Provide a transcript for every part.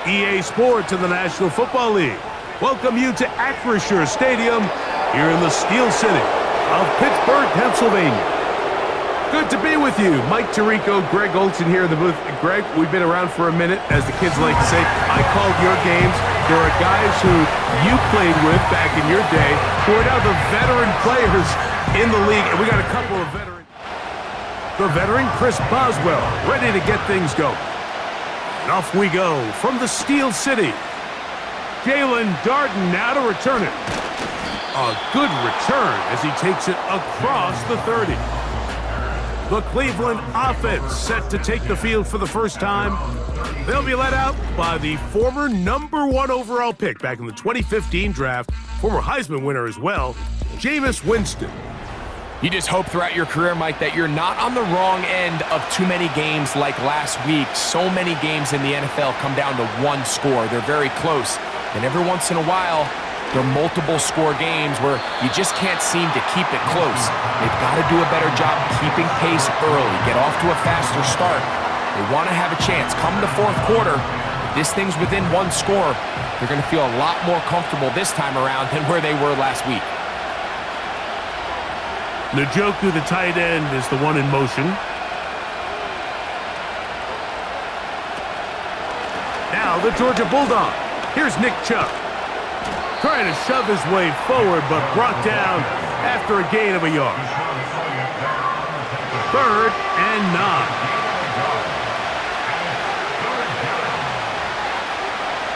EA Sports and the National Football League welcome you to Acrisure Stadium here in the Steel City of Pittsburgh, Pennsylvania. Good to be with you. Mike Tirico, Greg Olson here in the booth. Greg, we've been around for a minute, as the kids like to say. I called your games. There are guys who you played with back in your day who are now the veteran players in the league, and we got a couple of veterans. The veteran Chris Boswell ready to get things going. And off we go from the Steel City. Jalen Darden now to return it. A good return as he takes it across the 30. The Cleveland offense set to take the field for the first time. They'll be led out by the former #1 overall pick back in the 2015 draft, former Heisman winner as well, Jameis Winston. You just hope throughout your career, Mike, that you're not on the wrong end of too many games like last week. So many games in the NFL come down to one score. They're very close. And every once in a while, there are multiple score games where you just can't seem to keep it close. They've got to do a better job keeping pace early, get off to a faster start. They want to have a chance. Come the fourth quarter, if this thing's within one score, they're going to feel a lot more comfortable this time around than where they were last week. Njoku, the tight end, is the one in motion. Now the Georgia Bulldog. Here's Nick Chubb. Trying to shove his way forward, but brought down after a gain of a yard. 3rd and 9.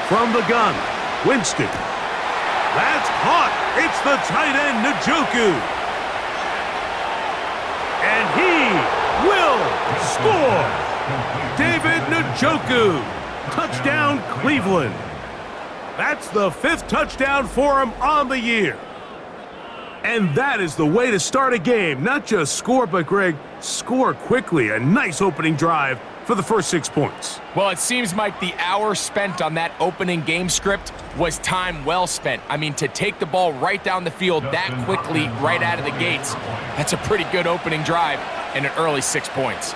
From the gun, Winston. That's caught. It's the tight end, Njoku. And he will score. David Njoku. Touchdown, Cleveland. That's the 5th touchdown for him on the year. And that is the way to start a game. Not just score, but, Greg, score quickly. A nice opening drive for the first 6 points. Well, it seems, Mike, the hour spent on that opening game script was time well spent. I mean, to take the ball right down the field that quickly right out of the gates, that's a pretty good opening drive and an early 6 points.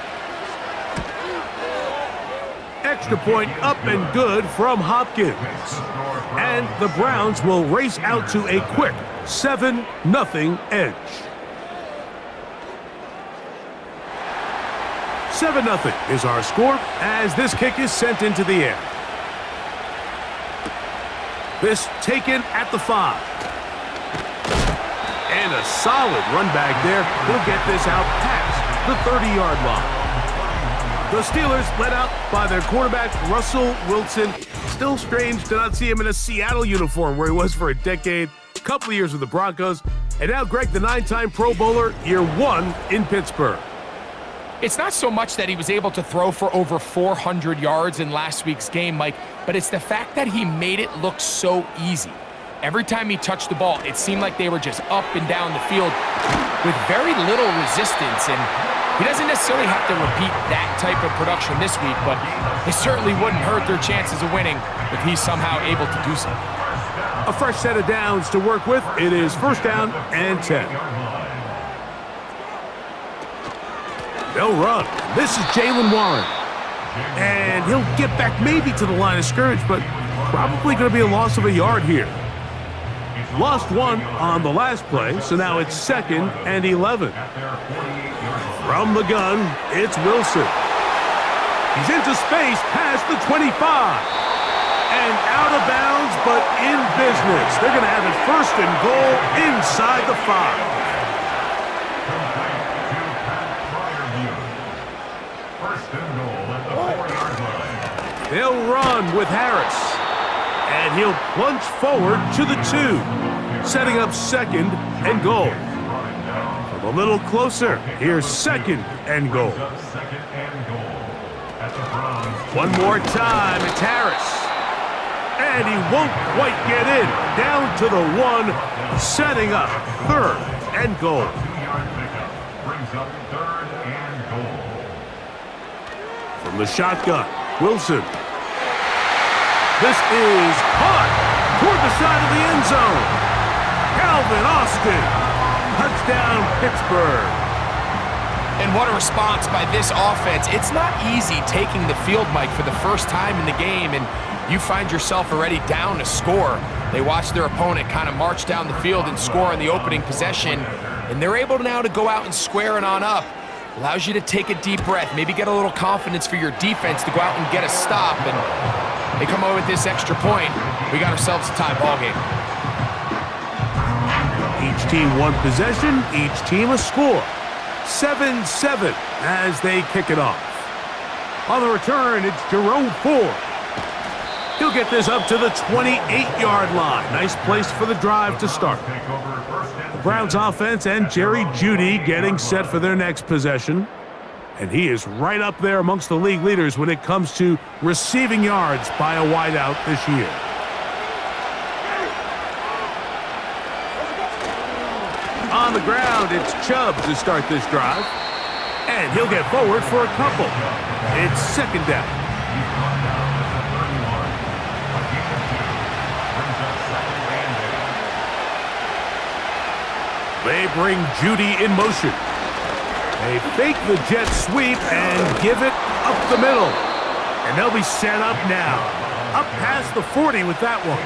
Extra point up and good from Hopkins. And the Browns will race out to a quick 7-0 edge. 7-0 is our score as this kick is sent into the air. This taken at the 5. And a solid run back there. He'll get this out past the 30-yard line. The Steelers led out by their quarterback, Russell Wilson. Still strange to not see him in a Seattle uniform where he was for a decade, a couple of years with the Broncos. And now, Greg, the 9-time Pro Bowler, year 1 in Pittsburgh. It's not so much that he was able to throw for over 400 yards in last week's game, Mike, but it's the fact that he made it look so easy. Every time he touched the ball, it seemed like they were just up and down the field with very little resistance, and he doesn't necessarily have to repeat that type of production this week, but it certainly wouldn't hurt their chances of winning if he's somehow able to do so. A fresh set of downs to work with. It is 1st down and 10. They'll run. This is Jalen Warren. And he'll get back maybe to the line of scrimmage, but probably going to be a loss of a yard here. Lost 1 on the last play, so now it's 2nd and 11. From the gun, it's Wilson. He's into space past the 25. And out of bounds, but in business. They're going to have it 1st and goal inside the 5. They'll run with Harris. And he'll plunge forward to the 2, setting up 2nd and goal. From a little closer, here's 2nd and goal. One more time, it's Harris. And he won't quite get in. Down to the 1, setting up 3rd and goal. From the shotgun, Wilson. This is caught toward the side of the end zone. Calvin Austin. Touchdown, Pittsburgh. And what a response by this offense. It's not easy taking the field, Mike, for the first time in the game, and you find yourself already down to score. They watch their opponent kind of march down the field and score on the opening possession, and they're able now to go out and square it on up. Allows you to take a deep breath, maybe get a little confidence for your defense to go out and get a stop, and they come away with this extra point. We got ourselves a tie ball game. Each team one possession, each team a score. 7-7 as they kick it off. On the return, it's Jerome Ford. He'll get this up to the 28-yard line. Nice place for the drive to start. The Browns offense and Jerry Jeudy getting set for their next possession. And he is right up there amongst the league leaders when it comes to receiving yards by a wideout this year. On the ground, it's Chubb to start this drive. And he'll get forward for a couple. It's second down. They bring Jeudy in motion. They fake the jet sweep and give it up the middle. And they'll be set up now. Up past the 40 with that one.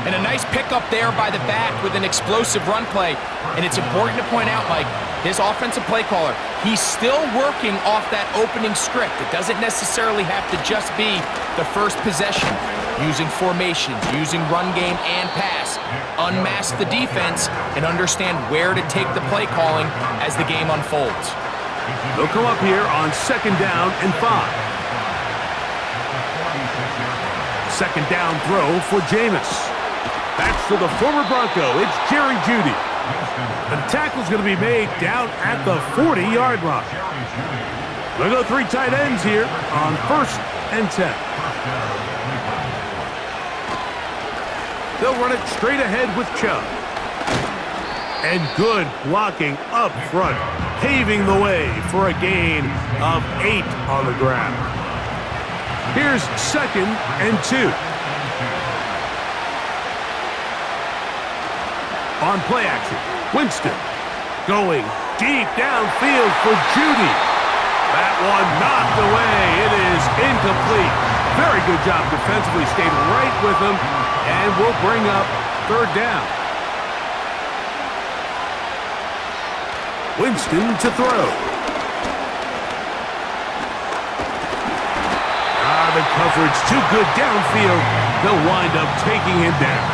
And a nice pickup there by the back with an explosive run play. And it's important to point out, Mike, his offensive play caller, he's still working off that opening script. It doesn't necessarily have to just be the first possession. Using formations, using run game and pass. Unmask the defense and understand where to take the play calling as the game unfolds. They'll come up here on second down and 5. Second down throw for Jameis. That's to the former Bronco. It's Jerry Jeudy. The tackle's going to be made down at the 40-yard line. We'll go 3 tight ends here on 1st and 10. They'll run it straight ahead with Chubb. And good blocking up front, paving the way for a gain of 8 on the ground. Here's second and 2. On play action, Winston going deep downfield for Jeudy. That one knocked away. It is incomplete. Very good job defensively. Stayed right with him and will bring up 3rd down. Winston to throw. The coverage too good downfield. They'll wind up taking him down.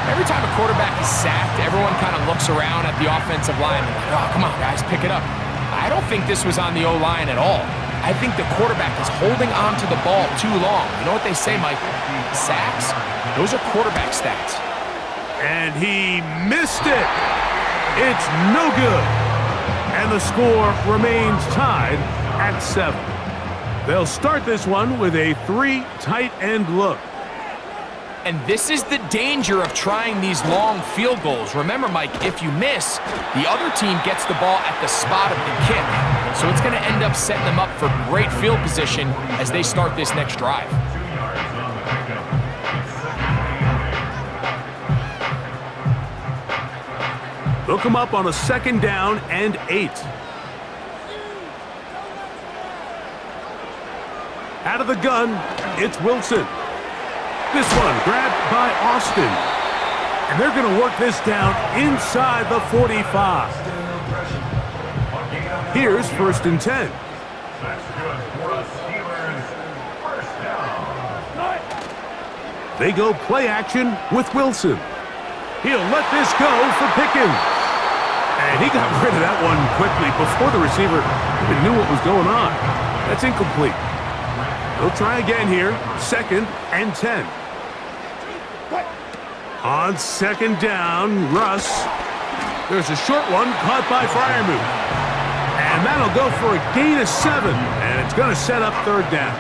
Every time a quarterback is sacked, everyone kind of looks around at the offensive line and like, oh, come on, guys, pick it up. I don't think this was on the O-line at all. I think the quarterback is holding on to the ball too long. You know what they say, Mike? Sacks, those are quarterback stats. And he missed it. It's no good. And the score remains tied at 7. They'll start this one with a 3 tight end look. And this is the danger of trying these long field goals. Remember, Mike, if you miss, the other team gets the ball at the spot of the kick. So it's going to end up setting them up for great field position as they start this next drive. They'll come up on a 2nd down and 8. Out of the gun, it's Wilson. This one grabbed by Austin. And they're going to work this down inside the 45. Here's 1st and 10. They go play action with Wilson. He'll let this go for Pickens. And he got rid of that one quickly before the receiver even knew what was going on. That's incomplete. They'll try again here, 2nd and 10. On 2nd down, Russ. There's a short one caught by Freiermuth. And that'll go for a gain of 7. And it's going to set up 3rd down.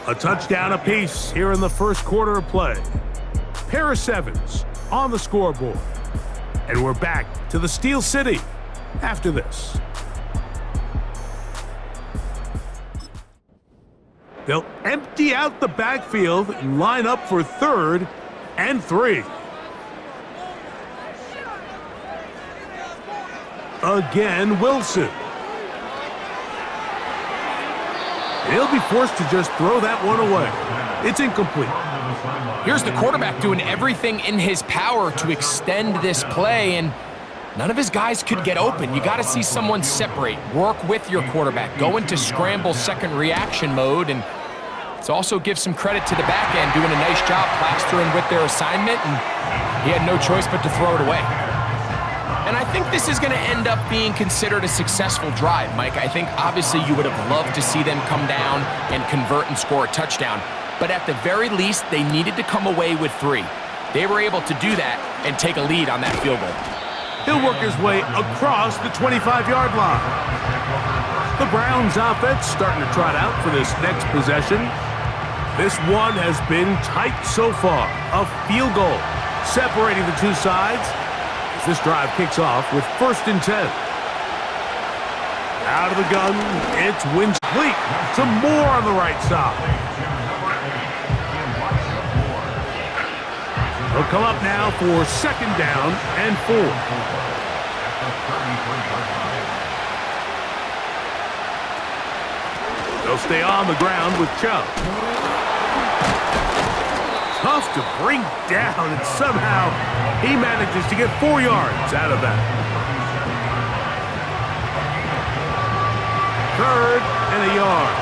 A touchdown apiece here in the first quarter of play. Pair of 7s on the scoreboard. And we're back to the Steel City after this. They'll empty out the backfield and line up for 3rd and 3. Again, Wilson. He'll be forced to just throw that one away. It's incomplete. Here's the quarterback doing everything in his power to extend this play, and none of his guys could get open. You got to see someone separate, work with your quarterback, go into scramble second reaction mode, and it also gives some credit to the back end, doing a nice job plastering with their assignment, and he had no choice but to throw it away. And I think this is going to end up being considered a successful drive, Mike. I think obviously you would have loved to see them come down and convert and score a touchdown. But at the very least, they needed to come away with 3. They were able to do that and take a lead on that field goal. He'll work his way across the 25-yard line. The Browns offense starting to trot out for this next possession. This one has been tight so far. A field goal separating the two sides. This drive kicks off with 1st and 10. Out of the gun, it's Wins complete. Some more on the right side. They'll come up now for 2nd down and 4. They'll stay on the ground with Chubb. Tough to bring down, and somehow he manages to get 4 yards out of that. 3rd and a yard.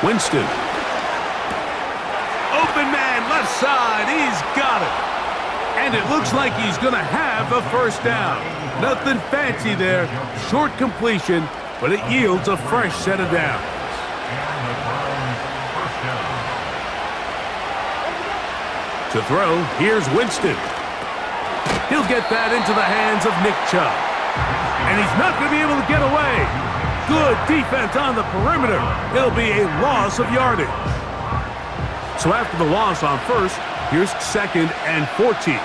Winston. Open man, left side. He's got it. And it looks like he's going to have a 1st down. Nothing fancy there. Short completion, but it yields a fresh set of downs. To throw, here's Winston. He'll get that into the hands of Nick Chubb. And he's not going to be able to get away. Good defense on the perimeter. It'll be a loss of yardage. So after the loss on 1st, here's 2nd and 14.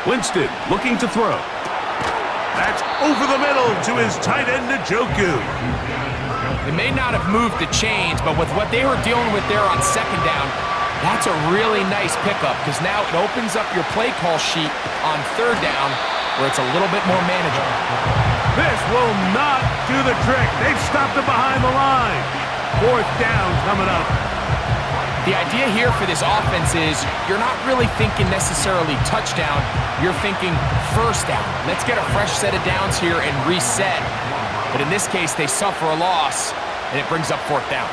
Winston looking to throw. That's over the middle to his tight end, Njoku. They may not have moved the chains, but with what they were dealing with there on 2nd down, that's a really nice pickup, because now it opens up your play call sheet on 3rd down where it's a little bit more manageable. This will not do the trick. They've stopped it behind the line. 4th down coming up. The idea here for this offense is you're not really thinking necessarily touchdown. You're thinking 1st down. Let's get a fresh set of downs here and reset. But in this case, they suffer a loss, and it brings up 4th down.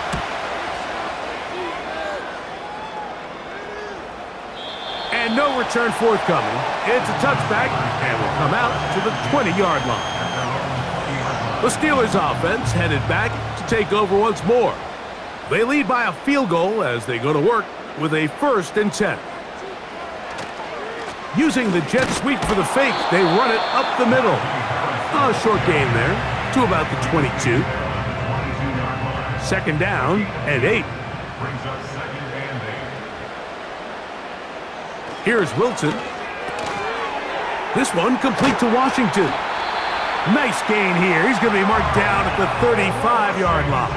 And no return forthcoming. It's a touchback, and will come out to the 20-yard line. The Steelers offense headed back to take over once more. They lead by a field goal as they go to work with a 1st and 10. Using the jet sweep for the fake, they run it up the middle. A short gain there to about the 22. 2nd down and 8. Here's Wilson. This one complete to Washington. Nice gain here. He's going to be marked down at the 35-yard line.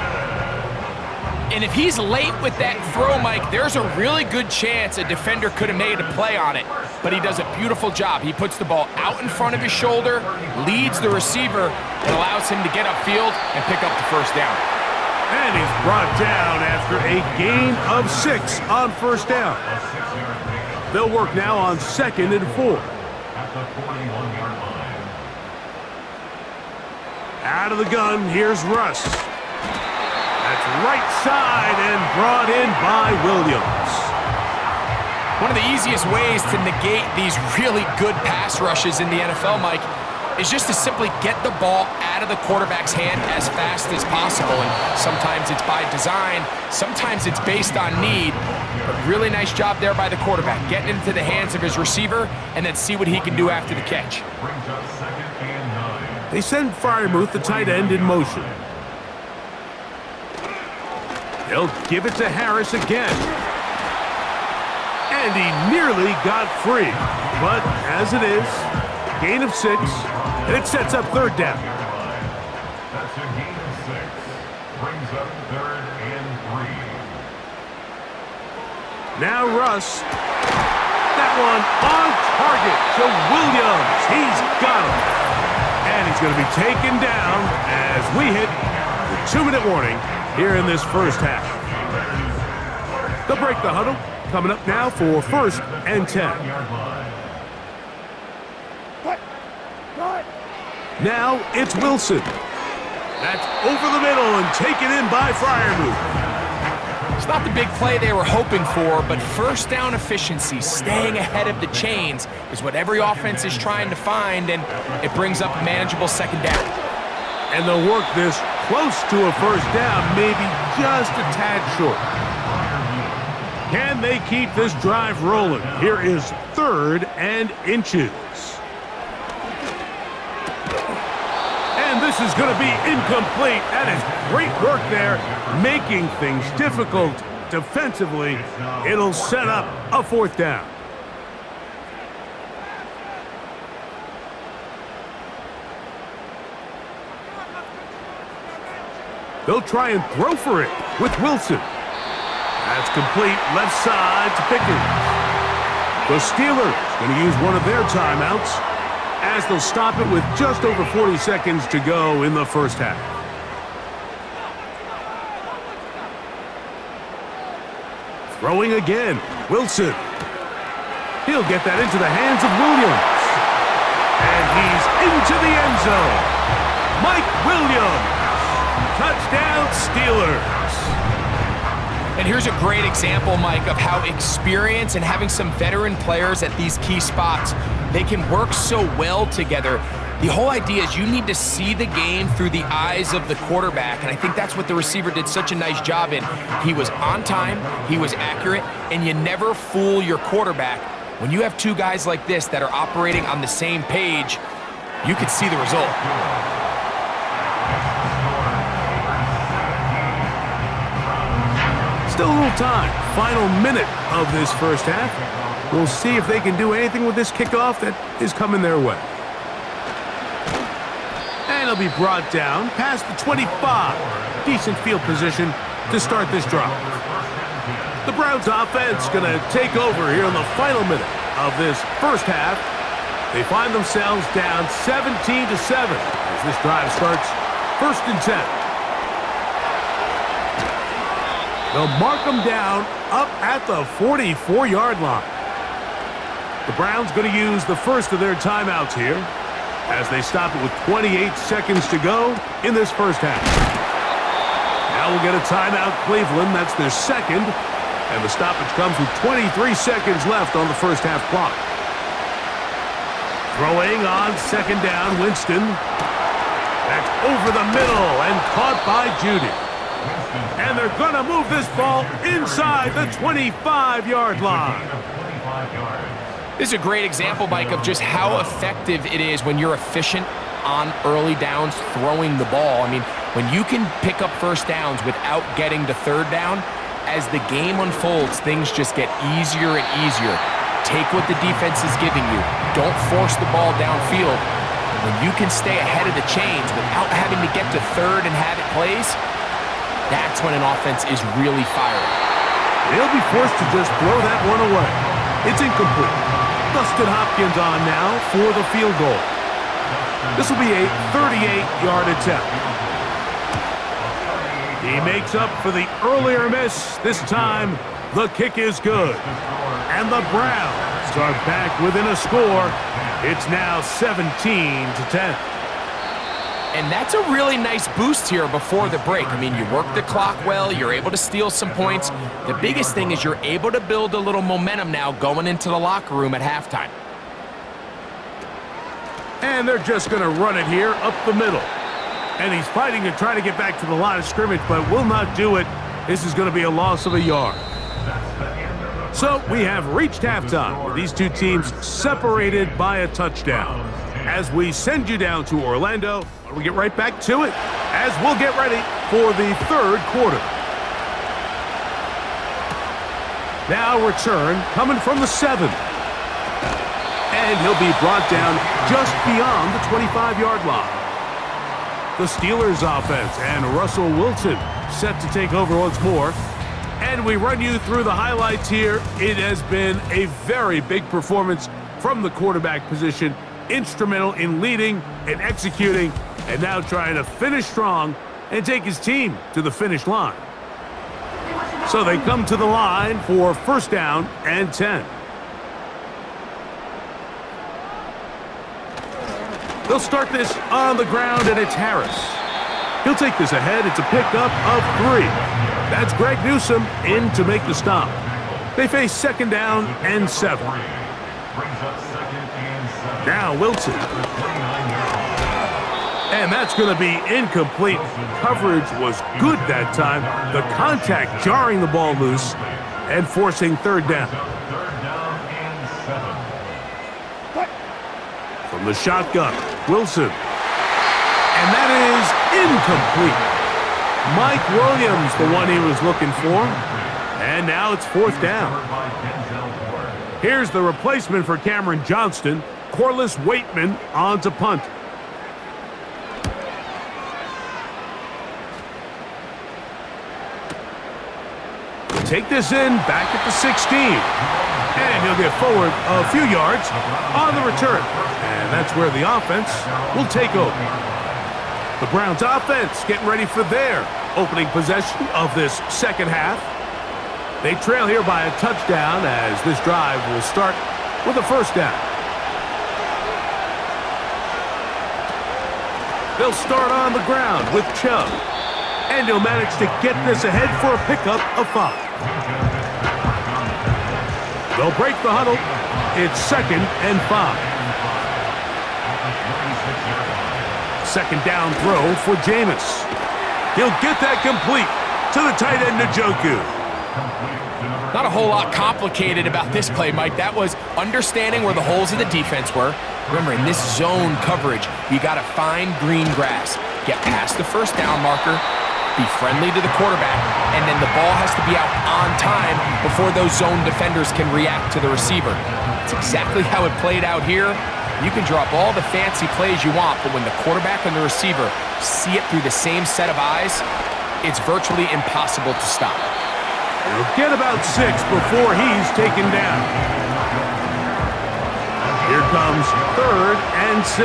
And if he's late with that throw, Mike, there's a really good chance a defender could have made a play on it. But he does a beautiful job. He puts the ball out in front of his shoulder, leads the receiver, and allows him to get upfield and pick up the 1st down. And he's brought down after a gain of 6 on 1st down. They'll work now on 2nd and 4. Out of the gun, here's Russ. That's right side and brought in by Williams. One of the easiest ways to negate these really good pass rushes in the NFL, Mike, is just to simply get the ball out of the quarterback's hand as fast as possible. And sometimes it's by design, sometimes it's based on need. But really nice job there by the quarterback, getting into the hands of his receiver and then see what he can do after the catch. They send Freiermuth, the tight end, in motion. They'll give it to Harris again. And he nearly got free. But as it is, gain of 6, and it sets up 3rd down. Now Russ. That one on target to Williams. He's got him. And he's going to be taken down as we hit the 2-minute warning here in this first half. They'll break the huddle. Coming up now for 1st and 10. Now it's Wilson. That's over the middle and taken in by Freiermuth. It's not the big play they were hoping for, but first down efficiency, staying ahead of the chains, is what every offense is trying to find, and it brings up a manageable 2nd down. And they'll work this close to a first down, maybe just a tad short. Can they keep this drive rolling? Here is 3rd and inches. And this is going to be incomplete. That is great work there, making things difficult defensively. It'll set up a 4th down. They'll try and throw for it with Wilson. That's complete left side to Pickens. The Steelers going to use one of their timeouts as they'll stop it with just over 40 seconds to go in the first half. Throwing again, Wilson. He'll get that into the hands of Williams. And he's into the end zone. Mike Williams. Touchdown, Steelers. And here's a great example, Mike, of how experience and having some veteran players at these key spots, they can work so well together. The whole idea is you need to see the game through the eyes of the quarterback, and I think that's what the receiver did such a nice job in. He was on time, he was accurate, and you never fool your quarterback. When you have two guys like this that are operating on the same page, you can see the result. Still a little time. Final minute of this first half. We'll see if they can do anything with this kickoff that is coming their way. And it'll be brought down past the 25. Decent field position to start this drive. The Browns offense going to take over here in the final minute of this first half. They find themselves down 17-7 as this drive starts 1st and 10. They'll mark them down up at the 44-yard line. The Browns going to use the first of their timeouts here as they stop it with 28 seconds to go in this first half. Now we'll get a timeout, Cleveland. That's their second. And the stoppage comes with 23 seconds left on the first half clock. Throwing on 2nd down, Winston. That's over the middle and caught by Judy. And they're going to move this ball inside the 25-yard line. This is a great example, Mike, of just how effective it is when you're efficient on early downs throwing the ball. I mean, when you can pick up first downs without getting to 3rd down, as the game unfolds, things just get easier and easier. Take what the defense is giving you. Don't force the ball downfield. And when you can stay ahead of the chains without having to get to 3rd and have it plays, that's when an offense is really firing. They'll be forced to just throw that one away. It's incomplete. Dustin Hopkins on now for the field goal. This will be a 38-yard attempt. He makes up for the earlier miss. This time, the kick is good. And the Browns are back within a score. It's now 17-10. And that's a really nice boost here before the break. I mean, you work the clock well, you're able to steal some points. The biggest thing is you're able to build a little momentum now going into the locker room at halftime. And they're just going to run it here up the middle. And he's fighting to try to get back to the line of scrimmage, but will not do it. This is going to be a loss of a yard. So we have reached halftime with these two teams separated by a touchdown. As we send you down to Orlando, we get right back to it as we'll get ready for the 3rd quarter. Now return coming from the 7. And he'll be brought down just beyond the 25-yard line. The Steelers offense and Russell Wilson set to take over once more. And we run you through the highlights here. It has been a very big performance from the quarterback position. Instrumental in leading and executing, and now trying to finish strong and take his team to the finish line. So they come to the line for first down and 10. They'll start this on the ground, and it's Harris. He'll take this ahead. It's a pickup of 3. That's Greg Newsome in to make the stop. They face second down and 7. Now Wilson. And that's going to be incomplete. Coverage was good that time. The contact jarring the ball loose and forcing third down. From the shotgun, Wilson. And that is incomplete. Mike Williams, the one he was looking for. And now it's fourth down. Here's the replacement for Cameron Johnston. Corliss Waitman on to punt. Take this in, back at the 16. And he'll get forward a few yards on the return. And that's where the offense will take over. The Browns offense getting ready for their opening possession of this second half. They trail here by a touchdown as this drive will start with a first down. They'll start on the ground with Chubb. And he'll manage to get this ahead for a pickup of 5. They'll break the huddle. It's second and 5. Second down throw for Jameis. He'll get that complete to the tight end, Njoku. Not a whole lot complicated about this play, Mike. That was understanding where the holes of the defense were. Remember, in this zone coverage, you got to find green grass. Get past the first down marker, be friendly to the quarterback, and then the ball has to be out on time before those zone defenders can react to the receiver. It's exactly how it played out here. You can drop all the fancy plays you want, but when the quarterback and the receiver see it through the same set of eyes, it's virtually impossible to stop. He'll get about 6 before he's taken down. Here comes third and 6.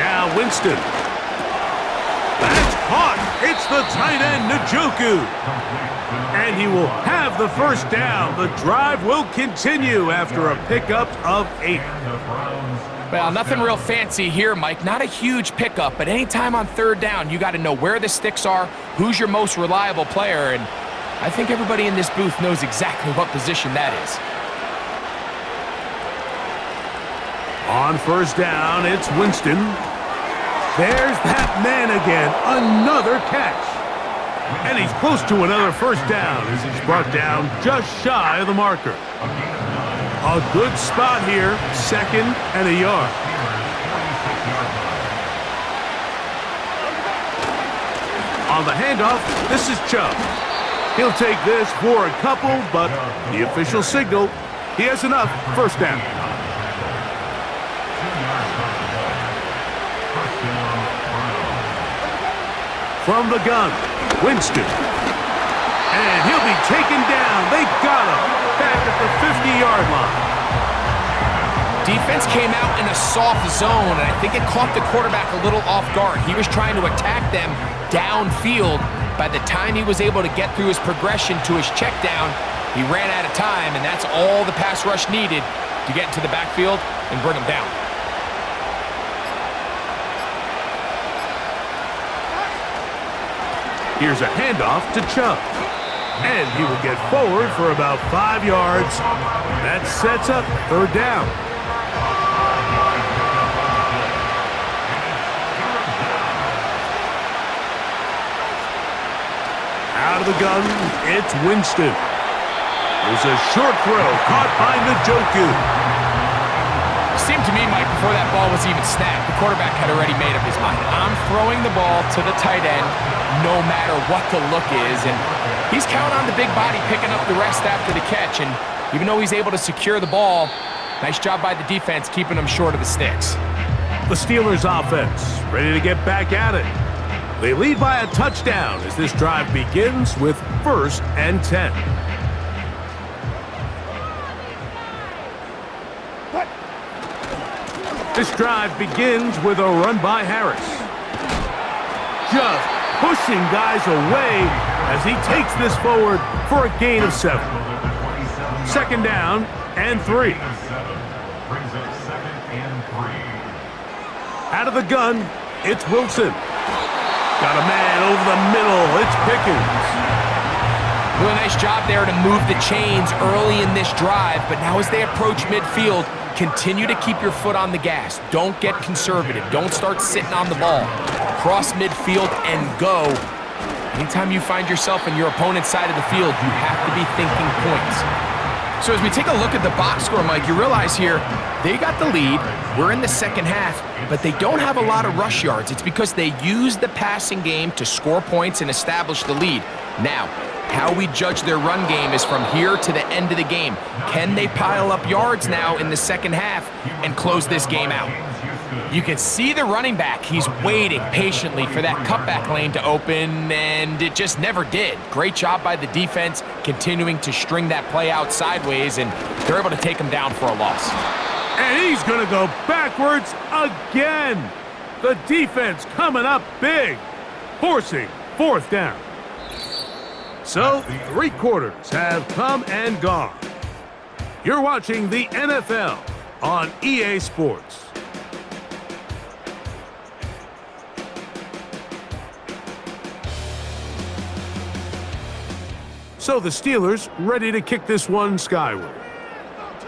Now Winston. That's caught. It's the tight end, Njoku. And he will have the first down. The drive will continue after a pickup of 8. Well, nothing real fancy here, Mike. Not a huge pickup, but anytime on third down, you got to know where the sticks are, who's your most reliable player, and I think everybody in this booth knows exactly what position that is. On first down, it's Winston. There's that man again. Another catch. And he's close to another first down as he's brought down just shy of the marker. A good spot here, second and a yard. On the handoff, this is Chubb. He'll take this for a couple, but the official signal, he has enough. First down. From the gun, Winston. And he'll be taken down. They got him back at the 50-yard line. Defense came out in a soft zone, and I think it caught the quarterback a little off guard. He was trying to attack them downfield. By the time he was able to get through his progression to his check down, he ran out of time, and that's all the pass rush needed to get into the backfield and bring him down. Here's a handoff to Chubb. And he will get forward for about 5 yards. That sets up third down. Out of the gun, it's Winston. There's a short throw caught by Njoku. It seemed to me, Mike, before that ball was even snapped, the quarterback had already made up his mind. I'm throwing the ball to the tight end no matter what the look is, and he's counting on the big body picking up the rest after the catch, and even though he's able to secure the ball, nice job by the defense keeping him short of the sticks. The Steelers offense ready to get back at it. They lead by a touchdown as this drive begins with 1st and 10. This drive begins with a run by Harris. Just pushing guys away as he takes this forward for a gain of 7. 2nd down and 3. Out of the gun, it's Wilson. Got a man over the middle. It's Pickens. Really nice job there to move the chains early in this drive, but now as they approach midfield, continue to keep your foot on the gas. Don't get conservative. Don't start sitting on the ball. Cross midfield and go. Anytime you find yourself in your opponent's side of the field, you have to be thinking points. So as we take a look at the box score, Mike, you realize here, they got the lead. We're in the 2nd half, but they don't have a lot of rush yards. It's because they use the passing game to score points and establish the lead. Now, how we judge their run game is from here to the end of the game. Can they pile up yards now in the 2nd half and close this game out? You can see the running back. He's waiting patiently for that cutback lane to open, and it just never did. Great job by the defense, continuing to string that play out sideways, and they're able to take him down for a loss. And he's going to go backwards again. The defense coming up big, forcing 4th down. So, 3 quarters have come and gone. You're watching the NFL on EA Sports. So the Steelers ready to kick this one skyward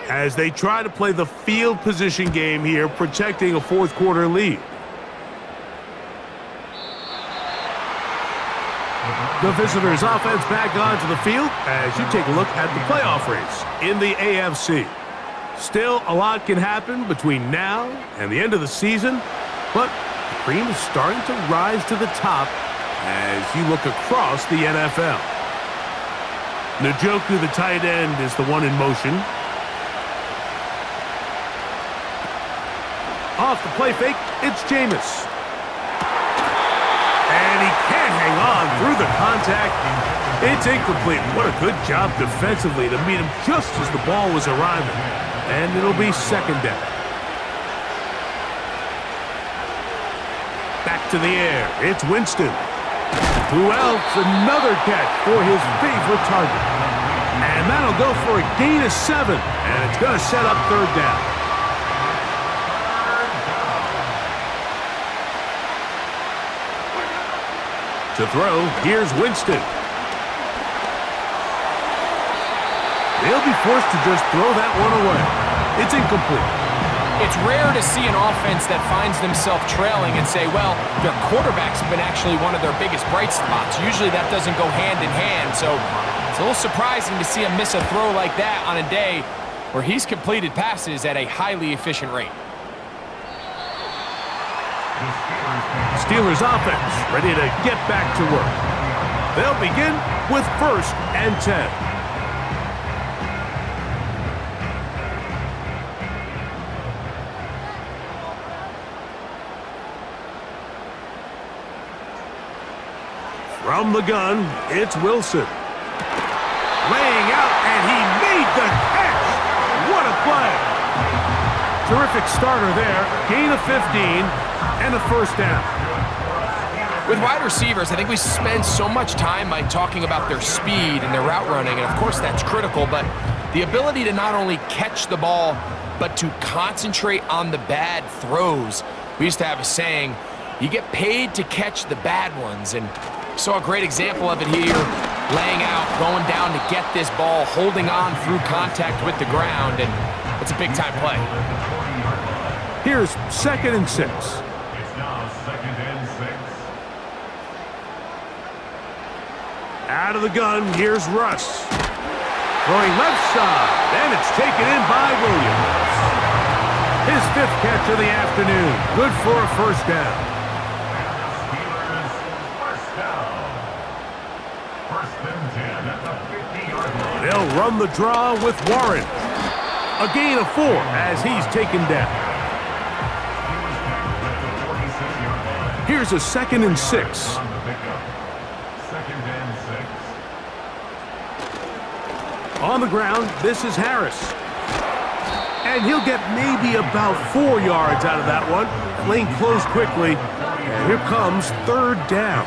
as they try to play the field position game here, protecting a 4th quarter lead. The visitors' offense back onto the field as you take a look at the playoff race in the AFC. Still, a lot can happen between now and the end of the season, but the cream is starting to rise to the top as you look across the NFL. Njoku, the tight end, is the one in motion. Off the play fake, it's Jameis. And he can't hang on through the contact. It's incomplete. What a good job defensively to meet him just as the ball was arriving. And it'll be 2nd down. Back to the air. It's Winston. Who else? Another catch for his favorite target. And that'll go for a gain of 7. And it's going to set up 3rd down. To throw, here's Winston. They'll be forced to just throw that one away. It's incomplete. It's rare to see an offense that finds themselves trailing and say, well, their quarterback's been actually one of their biggest bright spots. Usually that doesn't go hand in hand, so it's a little surprising to see him miss a throw like that on a day where he's completed passes at a highly efficient rate. Steelers offense ready to get back to work. They'll begin with 1st and 10. From the gun, it's Wilson. Laying out, and he made the catch. What a play. Terrific starter there. Gain of 15 and a 1st down. With wide receivers, I think we spend so much time by talking about their speed and their route running, and of course that's critical, but the ability to not only catch the ball, but to concentrate on the bad throws. We used to have a saying, you get paid to catch the bad ones, and saw a great example of it here, laying out, going down to get this ball, holding on through contact with the ground, and it's a big-time play. Here's 2nd and 6. Out of the gun, here's Russ. Throwing left side, and it's taken in by Williams. His 5th catch of the afternoon, good for a 1st down. They'll run the draw with Warren. A gain of 4 as he's taken down. Here's a 2nd and 6. On the ground, this is Harris. And he'll get maybe about 4 yards out of that one. Lane closed quickly. And here comes 3rd down.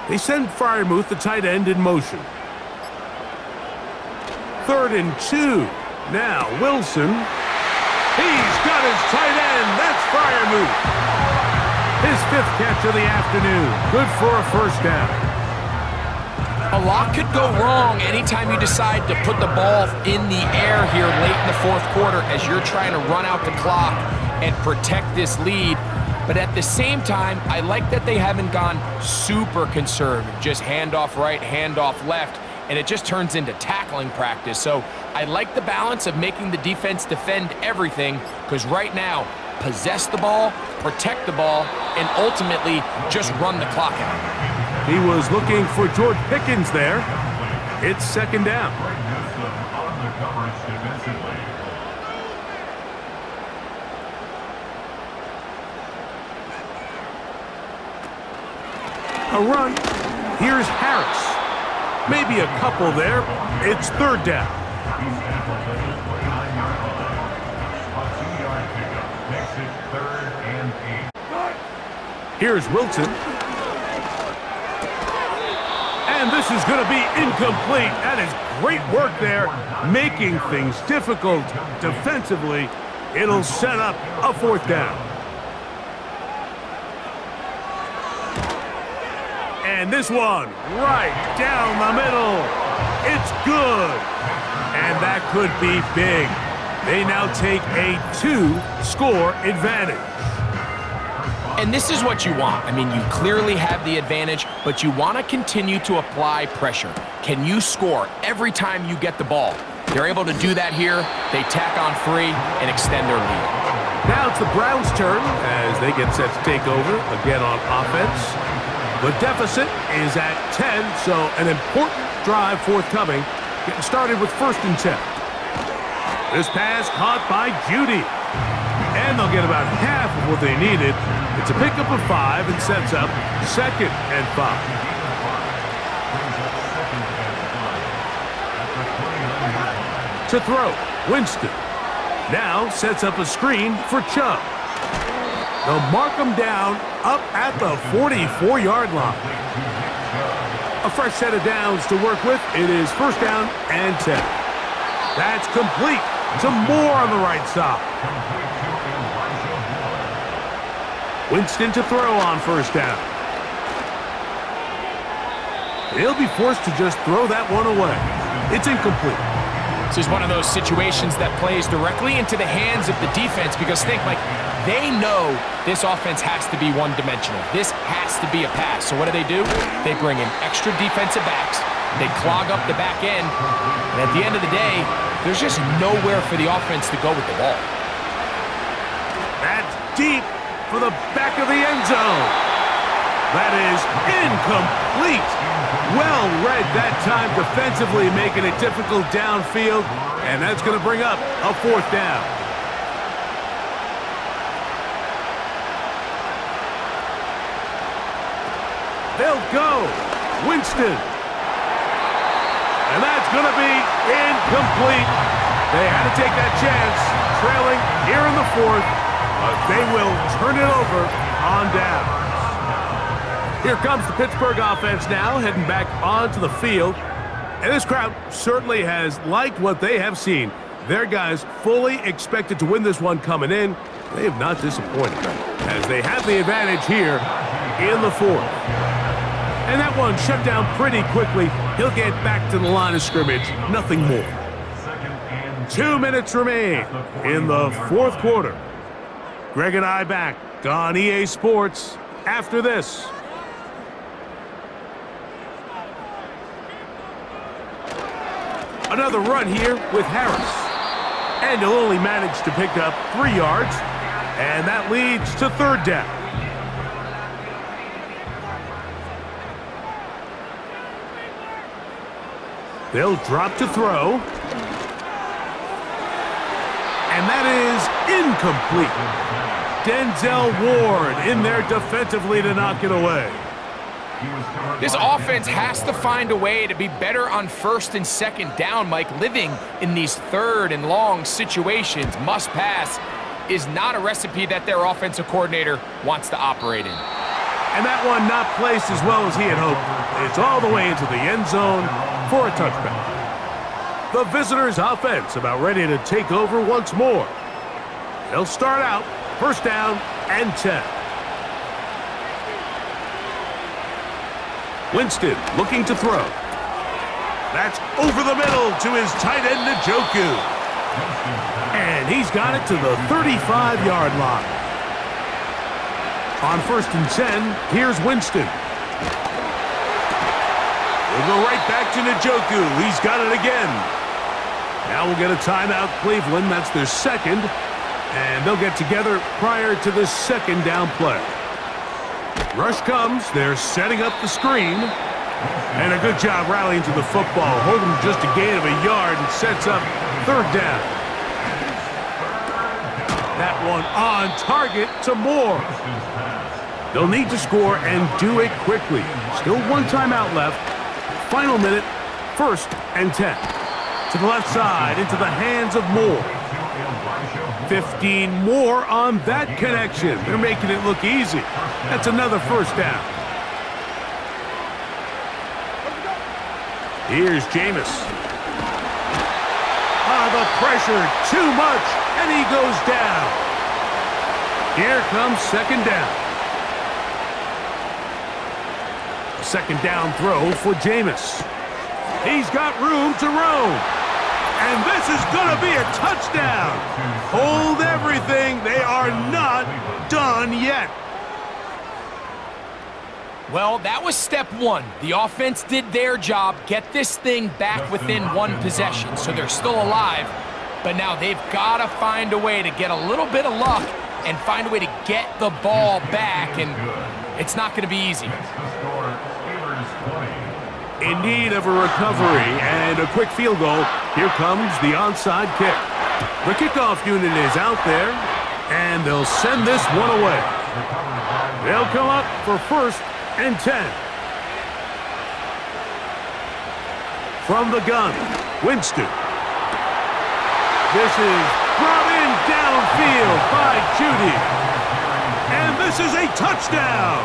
They send Freiermuth, the tight end, in motion. 3rd and 2. Now Wilson. He's got his tight end. That's Freiermuth. His 5th catch of the afternoon. Good for a 1st down. A lot could go wrong anytime you decide to put the ball in the air here late in the 4th quarter as you're trying to run out the clock and protect this lead. But at the same time, I like that they haven't gone super conservative. Just handoff right, handoff left, and it just turns into tackling practice. So I like the balance of making the defense defend everything, because right now, possess the ball, protect the ball, and ultimately just run the clock out. He was looking for George Pickens there. It's 2nd down. A run. Here's Harris. Maybe a couple there. It's 3rd down. Here's Wilson. And this is going to be incomplete. That is great work there, making things difficult defensively. It'll set up a 4th down. And this one, right down the middle. It's good. And that could be big. They now take a 2-score advantage. And this is what you want. I mean, you clearly have the advantage, but you want to continue to apply pressure. Can you score every time you get the ball? They're able to do that here. They tack on 3 and extend their lead. Now it's the Browns' turn as they get set to take over again on offense. The deficit is at 10, so an important drive forthcoming. Getting started with 1st and 10. This pass caught by Judy. And they'll get about half of what they needed. It's a pickup of 5 and sets up 2nd and 5. To throw, Winston. Now sets up a screen for Chubb. They'll mark him down up at the 44-yard line. A fresh set of downs to work with. It is 1st down and 10. That's complete. Some more on the right side. Winston to throw on 1st down. He'll be forced to just throw that one away. It's incomplete. This is one of those situations that plays directly into the hands of the defense, because think, like, they know this offense has to be one-dimensional. This has to be a pass. So what do? They bring in extra defensive backs. They clog up the back end. And at the end of the day, there's just nowhere for the offense to go with the ball. That's deep for the back of the end zone. That is incomplete. Well read that time defensively, making it difficult downfield. And that's going to bring up a 4th down. They'll go. Winston. And that's going to be incomplete. They had to take that chance, trailing here in the 4th, but they will turn it over on down. Here comes the Pittsburgh offense now, heading back onto the field. And this crowd certainly has liked what they have seen. Their guys fully expected to win this one coming in. They have not disappointed, as they have the advantage here in the 4th. And that one shut down pretty quickly. He'll get back to the line of scrimmage. Nothing more. 2 minutes remain in the 4th quarter. Greg and I back on EA Sports after this. Another run here with Harris. And he'll only manage to pick up 3 yards. And that leads to 3rd down. They'll drop to throw. And And that is incomplete. Denzel Ward in there defensively to knock it away. This offense has to find a way to be better on first and second down, Mike. Living in these third and long situations, must pass, is not a recipe that their offensive coordinator wants to operate in. And that one not placed as well as he had hoped. It's all the way into the end zone for a touchback. The visitors' offense about ready to take over once more. They'll start out first down and 10. Winston looking to throw. That's over the middle to his tight end, Njoku. And he's got it to the 35-yard line. On first and 10, here's Winston. We'll go right back to Njoku. He's got it again. Now we'll get a timeout, Cleveland. That's their second. And they'll get together prior to the second down play. Rush comes. They're setting up the screen. And a good job rallying to the football. Holding just a gain of a yard and sets up third down. That one on target to Moore. They'll need to score and do it quickly. Still one timeout left. Final minute, first and 10. To the left side, into the hands of Moore. 15 more on that connection. They're making it look easy. That's another first down. Here's Jameis. The pressure, too much, and he goes down. Here comes second down. Second down throw for Jameis. He's got room to roam. And this is going to be a touchdown. Hold everything. They are not done yet. Well, that was step one. The offense did their job, get this thing back within one possession, so they're still alive. But now they've got to find a way to get a little bit of luck and find a way to get the ball back, and it's not going to be easy. In need of a recovery and a quick field goal. Here comes the onside kick. The kickoff unit is out there, and they'll send this one away. They'll come up for first and 10. From the gun, Winston. This is brought in downfield by Judy. And this is a touchdown.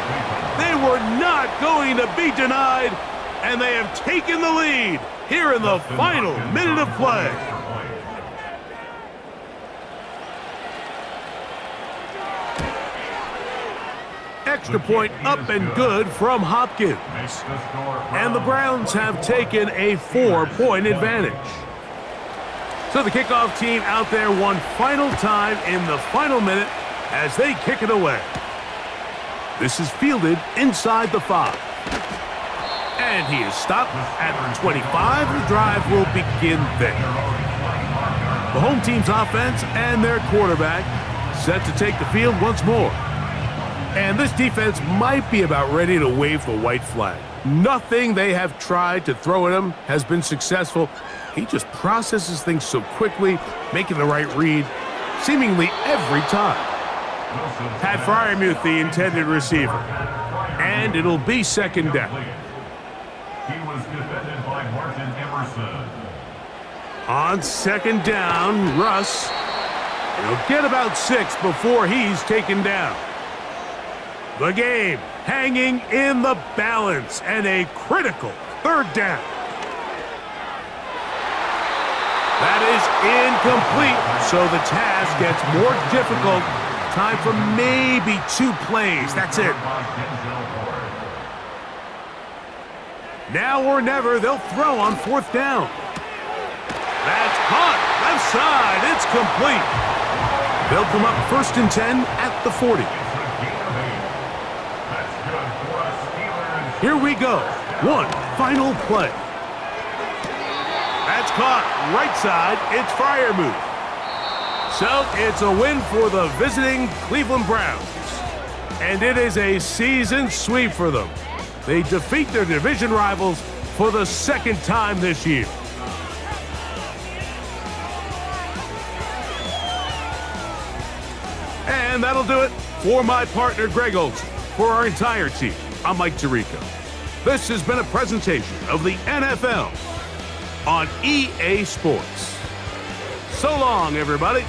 They were not going to be denied, and they have taken the lead here in the final minute of play. Extra point up and good from Hopkins. And the Browns have taken a 4-point advantage. So the kickoff team out there one final time in the final minute as they kick it away. This is fielded inside the 5. And he is stopped at the 25. The drive will begin there. The home team's offense and their quarterback set to take the field once more. And this defense might be about ready to wave the white flag. Nothing they have tried to throw at him has been successful. He just processes things so quickly, making the right read, seemingly every time. Pat Freiermuth, the intended receiver. And it'll be second down. He was defended by Martin Emerson. On second down, Russ. He'll get about 6 before he's taken down. The game hanging in the balance and a critical third down. That is incomplete, so the task gets more difficult. Time for maybe 2 plays. That's it. Now or never, they'll throw on fourth down. That's caught. Left side. It's complete. They'll come up first and 10 at the 40. Here we go. One final play. That's caught. Right side. It's Freiermuth. So it's a win for the visiting Cleveland Browns. And it is a season sweep for them. They defeat their division rivals for the second time this year. And that'll do it for my partner, Greg Olson. For our entire team, I'm Mike Tirico. This has been a presentation of the NFL on EA Sports. So long, everybody.